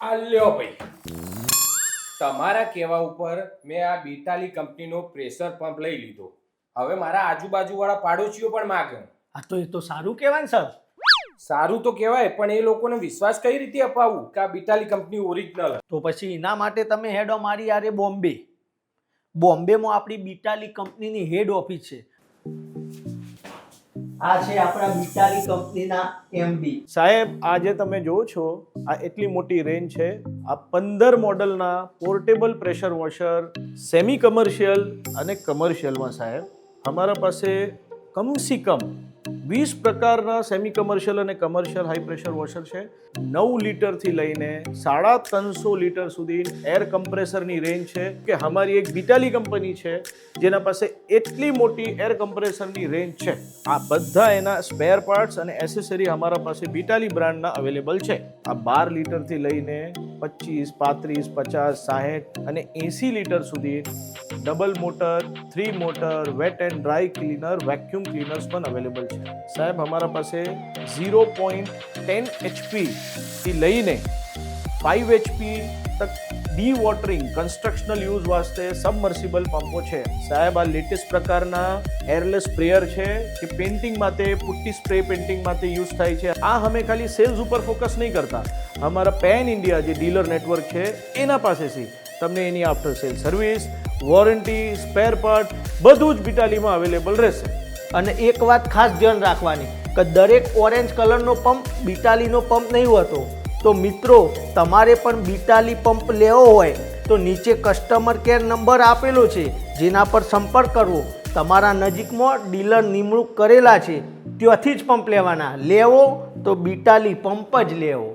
આ લ્યો ભાઈ, તમારા કહેવા ઉપર મેં આ બીટાલી કંપનીનો પ્રેશર પંપ લઈ લીધો. હવે મારા આજુબાજુવાળા પાડોશીઓ પણ માગે. આ તો એ તો સારું કહેવાય ને સર. સારું તો કહેવાય, પણ એ લોકોને વિશ્વાસ કઈ રીતે અપાવું કે આ બીટાલી કંપની ઓરિજિનલ? તો પછી એના માટે તમે હેડો મારી યારે બોમ્બેમાં આપણી બીટાલી કંપનીની હેડ ઓફિસ છે. આ છે આપણા બીટાલી કંપનીના એમડી. સાહેબ, આજે તમે જુઓ છો આ એટલી મોટી રેન્જ છે. આ 15 મોડલના portable pressure washer, semi commercial અને કમર્શિયલમાં સાહેબ અમારા પાસે કમસે કમ 20 પ્રકારના સેમી કમર્શિયલ અને કમર્શિયલ હાઈ પ્રેશર વોશર છે. 9 લીટરથી લઈને 350 લીટર સુધી એર કમ્પ્રેસરની રેન્જ છે. કે અમારી એક બીટાલી કંપની છે જેના પાસે એટલી મોટી એર કમ્પ્રેસરની રેન્જ છે. આ બધા એના સ્પેર પાર્ટ્સ અને એસેસરી અમારા પાસે બીટાલી બ્રાન્ડના અવેલેબલ છે. આ 12 લીટરથી લઈને 25, 35, 50, 60 અને 80 લીટર સુધી double motor, 3 motor, wet and dry cleaner, vacuum cleaners પણ અવેલેબલ છે. સાહેબ, અમારા પાસે 0.10 HP થી લઈને 5 HP તક ડી વોટરિંગ કન્સ્ટ્રક્શનલ યુઝ વાસ્તે સબમર્સિબલ પંપો છે. સાહેબ, આ લેટેસ્ટ પ્રકારના એરલેસ સ્પ્રેયર છે કે પેઇન્ટિંગ માટે, પુટ્ટી સ્પ્રે પેઇન્ટિંગ માટે યુઝ થાય છે. આ અમે ખાલી સેલ્સ ઉપર ફોકસ નહીં કરતા. અમારા પેન ઇન્ડિયા જે ડીલર નેટવર્ક છે એના પાસેથી તમને એની after sale service, warranty, spare part બધું જ બીટાલીમાં અવેલેબલ રહેશે. અને એક વાત ખાસ ધ્યાન રાખવાની કે દરેક ઓરેન્જ કલરનો પંપ બીટાલીનો પંપ નહીં હોતો. તો મિત્રો, તમારે પણ બીટાલી પંપ લેવો હોય તો નીચે કસ્ટમર કેર નંબર આપેલો છે, જેના પર સંપર્ક કરવો. તમારા નજીકમાં ડીલર નિમણૂક કરેલા છે, ત્યાંથી જ પંપ લેવાના. લેવો તો બીટાલી પંપ જ લેવો.